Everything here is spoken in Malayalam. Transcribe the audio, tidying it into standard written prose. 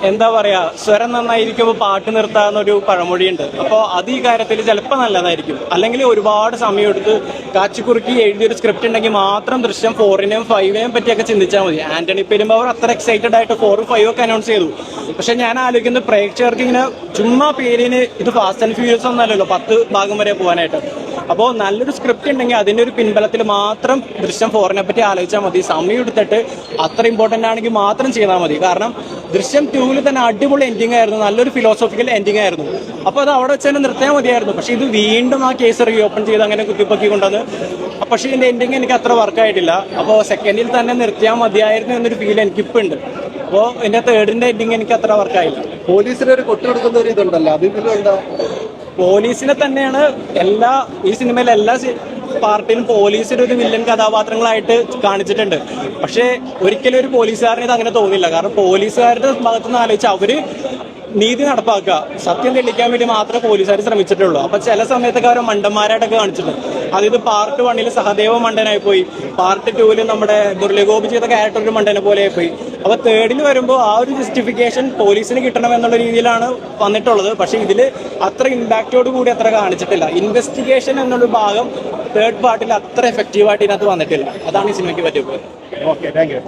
എന്താ പറയാ, സ്വരം നന്നായിരിക്കുമ്പോൾ പാട്ട് നിർത്താന്നൊരു പഴമൊഴിയുണ്ട്. അപ്പോൾ അത് ഈ കാര്യത്തിൽ ചിലപ്പോൾ നല്ലതായിരിക്കും. അല്ലെങ്കിൽ ഒരുപാട് സമയമെടുത്ത് കാച്ചിക്കുറുക്കി എഴുതിയൊരു സ്ക്രിപ്റ്റ് ഉണ്ടെങ്കിൽ മാത്രം ദൃശ്യം 4നെയും 5നെയും പറ്റിയൊക്കെ ചിന്തിച്ചാൽ മതി. ആന്റണി പെരുമ്പാവൂർ അത്ര എക്സൈറ്റഡ് ആയിട്ട് 4ഉം 5ഉം ഒക്കെ അനൗൺസ് ചെയ്തു. പക്ഷെ ഞാൻ ആലോചിക്കുന്നത് പ്രേക്ഷകർക്ക് ഇങ്ങനെ ചുമ്മാ പേരിന് ഇത് ഫാസ്റ്റ് ആൻഡ് ഫ്യൂരിയസ് ഒന്നല്ലല്ലോ 10 ഭാഗം വരെ പോകാനായിട്ട്. അപ്പോൾ നല്ലൊരു സ്ക്രിപ്റ്റ് ഉണ്ടെങ്കിൽ അതിൻ്റെ ഒരു പിൻബലത്തിൽ മാത്രം ദൃശ്യം 4നെ പറ്റി ആലോചിച്ചാൽ മതി. സമയം എടുത്തിട്ട് അത്ര ഇമ്പോർട്ടൻ്റ് ആണെങ്കിൽ മാത്രം ചെയ്താൽ മതി. കാരണം ദൃശ്യം 2-ൽ തന്നെ അടിപൊളി എൻഡിങ് ആയിരുന്നു, നല്ലൊരു ഫിലോസഫിക്കൽ എൻഡിങ് ആയിരുന്നു. അപ്പോൾ അത് അവിടെ വെച്ച് തന്നെ നിർത്തിയാൽ മതിയായിരുന്നു. പക്ഷേ ഇത് വീണ്ടും ആ കേസ് റീഓപ്പൺ ചെയ്ത് അങ്ങനെ കുത്തിപ്പൊക്കി കൊണ്ടുവന്ന്, പക്ഷേ ഇതിൻ്റെ എൻഡിങ് എനിക്ക് അത്ര വർക്കായിട്ടില്ല. അപ്പോൾ സെക്കൻഡിൽ തന്നെ നിർത്തിയാൽ മതിയായിരുന്നു എന്നൊരു ഫീൽ എനിക്കിപ്പോൾ ഉണ്ട്. അപ്പോൾ എൻ്റെ തേർഡിൻ്റെ എൻഡിങ് എനിക്ക് അത്ര വർക്കായില്ല. പോലീസിന് ഒരു കൊട്ടുകൊടുക്കുന്ന ഒരു ഇതുണ്ടല്ലോ, അതിലുണ്ടോ? പോലീസിനെ തന്നെയാണ് ഈ സിനിമയിലെ എല്ലാ പാർട്ടിയിലും പോലീസിന് ഒരു വില്ലൻ കഥാപാത്രങ്ങളായിട്ട് കാണിച്ചിട്ടുണ്ട്. പക്ഷേ ഒരിക്കലും ഒരു പോലീസുകാരന് ഇത് അങ്ങനെ തോന്നില്ല. കാരണം പോലീസുകാരുടെ ഭാഗത്തുനിന്ന് ആലോചിച്ച് അവര് നീതി നടപ്പാക്കുക, സത്യം തെളിയിക്കാൻ വേണ്ടി മാത്രമേ പോലീസുകാർ ശ്രമിച്ചിട്ടുള്ളൂ. അപ്പൊ ചില സമയത്തൊക്കെ അവരെ മണ്ടന്മാരായിട്ടൊക്കെ കാണിച്ചിട്ടുണ്ട്. അതായത് പാർട്ട് 1-ൽ സഹദേവ മണ്ടനായി പോയി, പാർട്ട് 2-ൽ നമ്മുടെ മുരളിഗോപി ചെയ്ത ക്യാരക്ടർ ഒരു മണ്ടനെ പോലെ ആയിപ്പോയി. അപ്പൊ 3rd വരുമ്പോൾ ആ ഒരു ജസ്റ്റിഫിക്കേഷൻ പോലീസിന് കിട്ടണം എന്നുള്ള രീതിയിലാണ് വന്നിട്ടുള്ളത്. പക്ഷെ ഇതിൽ അത്ര ഇമ്പാക്റ്റോട് കൂടി അത്ര കാണിച്ചിട്ടില്ല. ഇൻവെസ്റ്റിഗേഷൻ എന്നുള്ള ഭാഗം 3rd പാർട്ടിൽ അത്ര എഫക്റ്റീവായിട്ട് ഇതിനകത്ത് വന്നിട്ടില്ല. അതാണ് ഈ സിനിമയ്ക്ക് പറ്റിയത്. Okay, thank you.